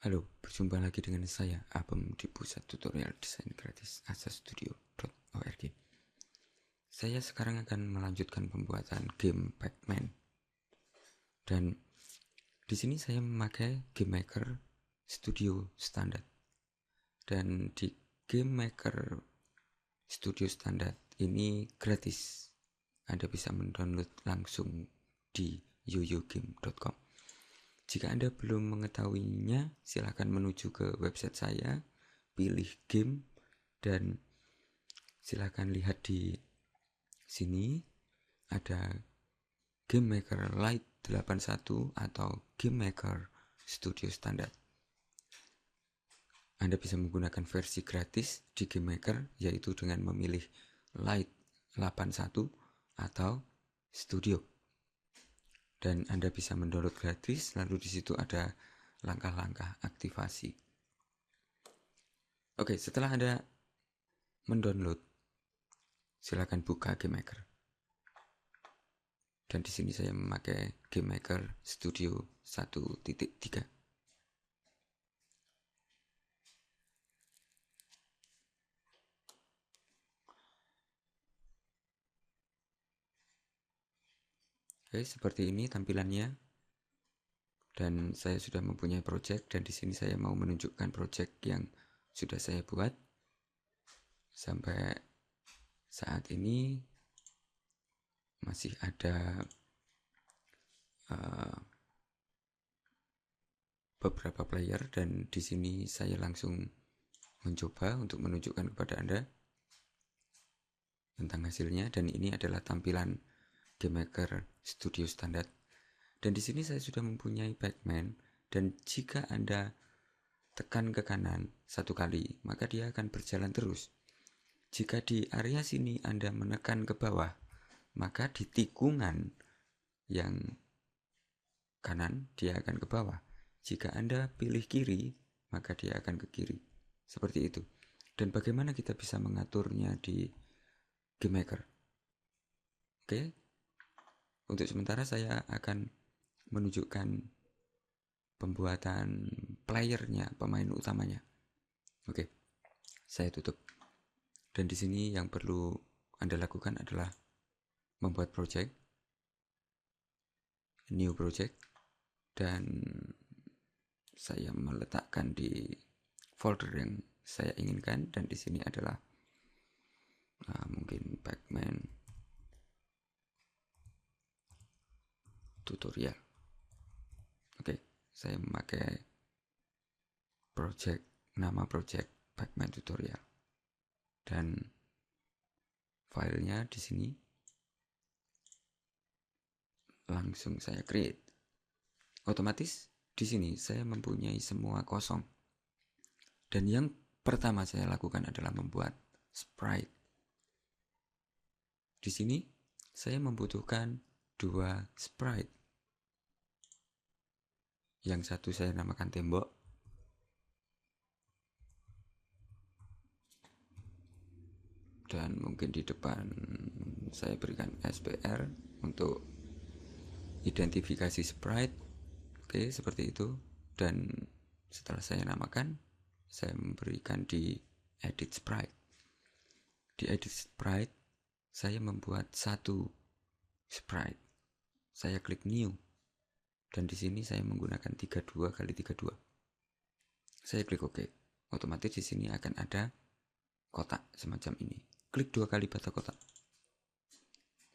Halo, berjumpa lagi dengan saya, Abem di Pusat Tutorial Desain Gratis asastudio.org. Saya sekarang akan melanjutkan pembuatan game Pac-Man. Dan di sini saya memakai Game Maker Studio Standard. Dan di Game Maker Studio Standard ini gratis. Anda bisa mendownload langsung di yoyogame.com. Jika Anda belum mengetahuinya, silakan menuju ke website saya, pilih game, dan silakan lihat di sini ada Game Maker Lite 81 atau Game Maker Studio Standard. Anda bisa menggunakan versi gratis di Game Maker, yaitu dengan memilih Lite 81 atau Studio. Dan Anda bisa mendownload gratis, lalu di situ ada langkah-langkah aktivasi. Oke, setelah Anda mendownload, silakan buka Game Maker. Dan di sini saya memakai Game Maker Studio 1.3. Oke, seperti ini tampilannya. Dan saya sudah mempunyai project, dan di sini saya mau menunjukkan project yang sudah saya buat sampai saat ini. Masih ada beberapa player, dan di sini saya langsung mencoba untuk menunjukkan kepada Anda tentang hasilnya. Dan ini adalah tampilan Game Maker Studio Standard. Dan di sini saya sudah mempunyai Pac-Man, dan jika Anda tekan ke kanan satu kali, maka dia akan berjalan terus. Jika di area sini Anda menekan ke bawah, maka di tikungan yang kanan dia akan ke bawah. Jika Anda pilih kiri, maka dia akan ke kiri. Seperti itu. Dan bagaimana kita bisa mengaturnya di Game Maker? Oke. Untuk sementara saya akan menunjukkan pembuatan playernya, pemain utamanya. Oke, saya tutup. Dan di sini yang perlu Anda lakukan adalah membuat project, new project, dan saya meletakkan di folder yang saya inginkan. Dan di sini adalah mungkin Pac-Man tutorial. Oke, saya memakai nama project Pac-Man tutorial, dan filenya di sini langsung saya create. Otomatis di sini saya mempunyai semua kosong. Dan yang pertama saya lakukan adalah membuat sprite. Di sini saya membutuhkan 2 sprite. Yang satu saya namakan tembok, dan mungkin di depan saya berikan SPR untuk identifikasi sprite. Oke, seperti itu. Dan setelah saya namakan, saya memberikan di edit sprite. Di edit sprite, saya membuat satu sprite. Saya klik new, dan di sini saya menggunakan 32 kali 32. Saya klik OK. Otomatis di sini akan ada kotak semacam ini. Klik 2 kali pada kotak,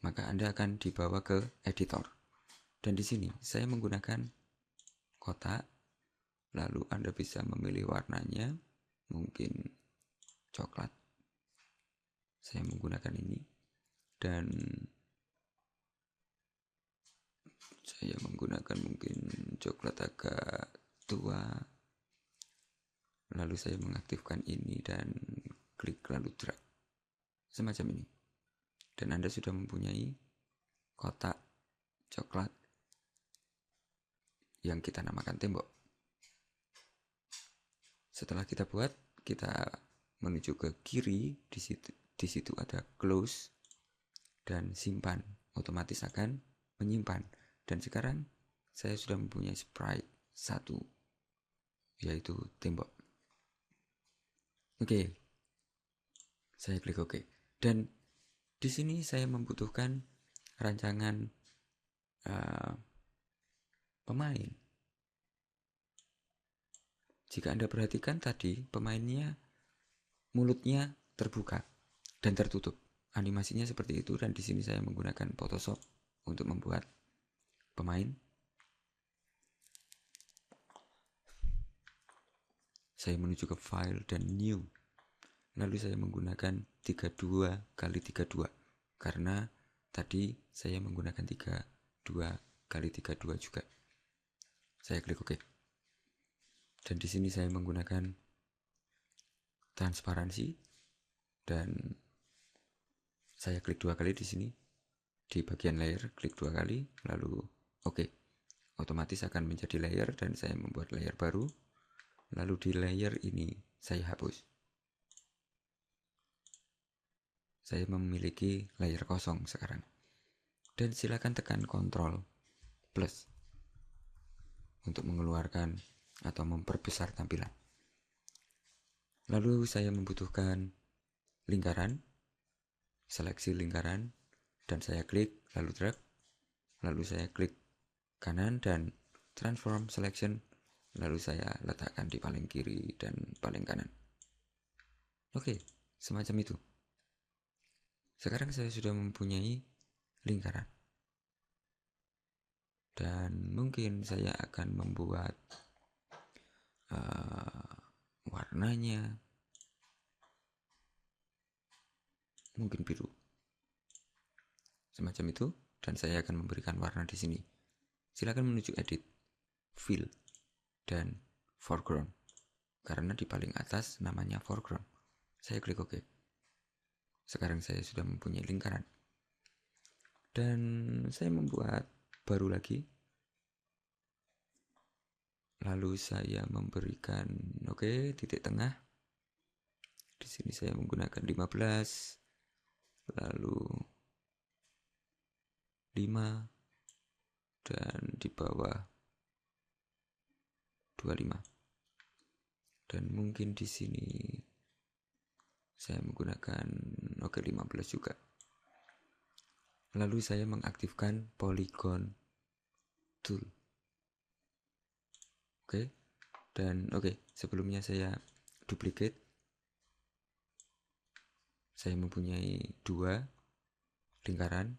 maka Anda akan dibawa ke editor. Dan di sini saya menggunakan kotak, lalu Anda bisa memilih warnanya, mungkin coklat. Saya menggunakan ini, dan saya menggunakan mungkin coklat agak tua. Lalu saya mengaktifkan ini dan klik lalu drag. Semacam ini. Dan Anda sudah mempunyai kotak coklat yang kita namakan tembok. Setelah kita buat, kita menuju ke kiri. Di situ ada close dan simpan. Otomatis akan menyimpan. Dan sekarang saya sudah mempunyai sprite 1. yaitu tembok. Oke, saya klik OK. Dan di sini saya membutuhkan rancangan pemain. Jika Anda perhatikan tadi, pemainnya mulutnya terbuka dan tertutup. Animasinya seperti itu, dan di sini saya menggunakan Photoshop untuk membuat pemain. Saya menuju ke file dan new. Lalu saya menggunakan 32x32 karena tadi saya menggunakan 32x32 juga. Saya klik OK. Dan di sini saya menggunakan transparansi dan saya klik 2 kali di sini di bagian layer, klik 2 kali lalu OK. Otomatis akan menjadi layer dan saya membuat layer baru. Lalu di layer ini saya hapus. Saya memiliki layer kosong sekarang. Dan silakan tekan Ctrl plus untuk mengeluarkan atau memperbesar tampilan. Lalu saya membutuhkan lingkaran, seleksi lingkaran, dan saya klik lalu drag, lalu saya klik kanan dan transform selection, lalu saya letakkan di paling kiri dan paling kanan. Oke, semacam itu. Sekarang saya sudah mempunyai lingkaran. Dan mungkin saya akan membuat warnanya mungkin biru. Semacam itu, dan saya akan memberikan warna di sini. Silakan menuju edit, fill, dan foreground. Karena di paling atas namanya foreground. Saya klik OK. Sekarang saya sudah mempunyai lingkaran. Dan saya membuat baru lagi. Lalu saya memberikan titik tengah. Di sini saya menggunakan 15. Lalu 5 dan di bawah 25. Dan mungkin di sini saya menggunakan 15 juga. Lalu saya mengaktifkan polygon tool. Dan sebelumnya saya duplicate. Saya mempunyai 2 lingkaran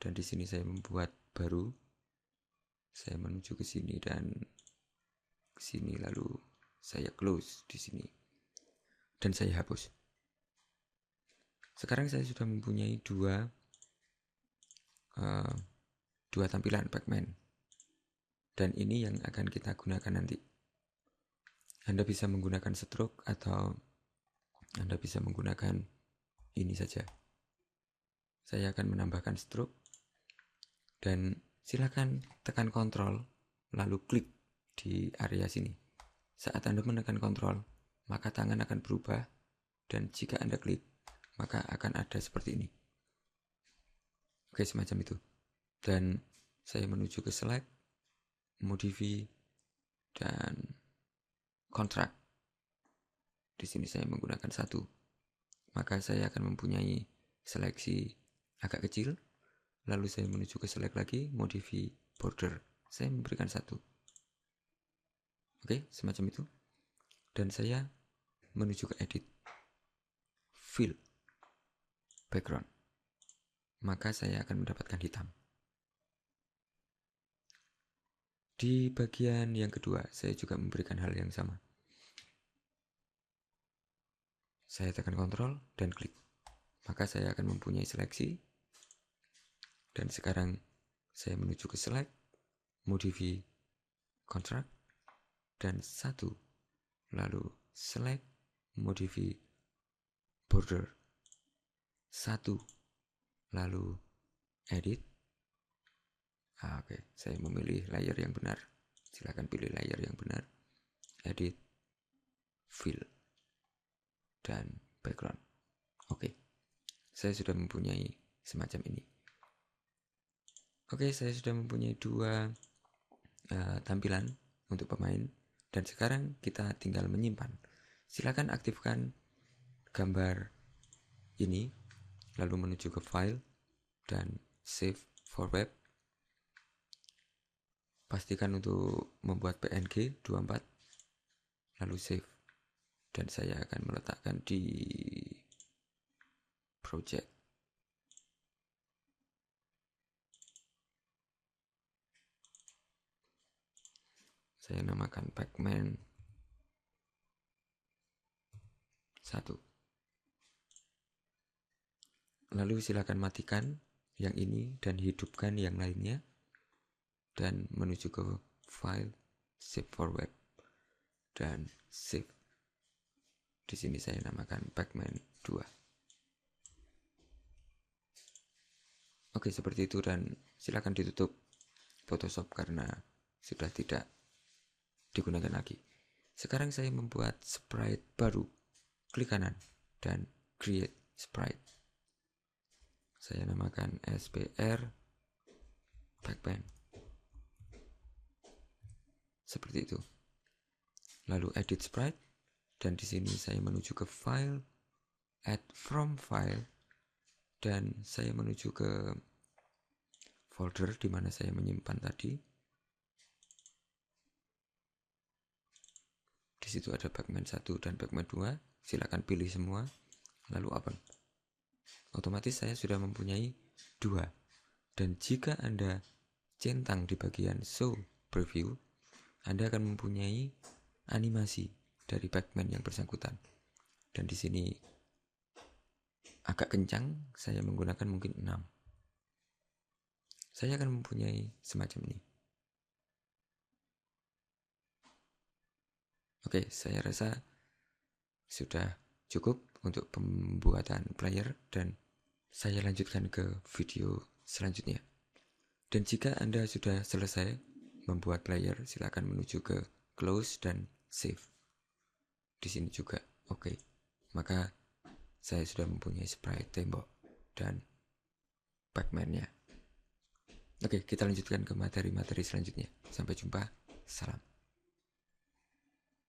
dan di sini saya membuat baru. Saya menuju ke sini dan ke sini, lalu saya close di sini dan saya hapus. Sekarang saya sudah mempunyai dua tampilan Pac-Man, dan ini yang akan kita gunakan nanti. Anda bisa menggunakan stroke atau Anda bisa menggunakan ini saja. Saya akan menambahkan stroke dan silakan tekan Ctrl lalu klik di area sini. Saat Anda menekan Ctrl, maka tangan akan berubah, dan jika Anda klik, maka akan ada seperti ini. Semacam itu. Dan saya menuju ke select, modify, dan contract. Di sini saya menggunakan 1. Maka saya akan mempunyai seleksi agak kecil. Lalu saya menuju ke select lagi, modify border. Saya memberikan 1. Semacam itu. Dan saya menuju ke edit, fill, background. Maka saya akan mendapatkan hitam. Di bagian yang kedua, saya juga memberikan hal yang sama. Saya tekan Ctrl dan klik. Maka saya akan mempunyai seleksi. Dan sekarang saya menuju ke select, modify, contract, dan 1. Lalu select, modify, border, 1. Lalu edit. Saya memilih layer yang benar. Silakan pilih layer yang benar. Edit, fill, dan background. Saya sudah mempunyai semacam ini. Saya sudah mempunyai 2 tampilan untuk pemain. Dan sekarang kita tinggal menyimpan. Silakan aktifkan gambar ini, lalu menuju ke file dan save for web. Pastikan untuk membuat PNG 24, lalu save. Dan saya akan meletakkan di project. Saya namakan Pacman 1. Lalu silakan matikan yang ini dan hidupkan yang lainnya, dan menuju ke file, save for web, dan save. Di sini saya namakan Pacman 2. Oke, seperti itu, dan silakan ditutup Photoshop karena sudah tidak digunakan lagi. Sekarang saya membuat sprite baru. Klik kanan dan create sprite. Saya namakan SPR Pacman. Seperti itu. Lalu edit sprite, dan di sini saya menuju ke file, add from file, dan saya menuju ke folder di mana saya menyimpan tadi. Di situ ada Pacman 1 dan Pacman 2. Silakan pilih semua, lalu open. Otomatis saya sudah mempunyai 2. Dan jika Anda centang di bagian show preview, Anda akan mempunyai animasi dari Pacman yang bersangkutan. Dan di sini agak kencang, saya menggunakan mungkin 6. Saya akan mempunyai semacam ini. Oke, saya rasa sudah cukup untuk pembuatan player, dan saya lanjutkan ke video selanjutnya. Dan jika Anda sudah selesai membuat player, silakan menuju ke close dan save. Di sini juga oke. Maka saya sudah mempunyai sprite tembok dan Pacman-nya. Oke, kita lanjutkan ke materi-materi selanjutnya. Sampai jumpa. Salam.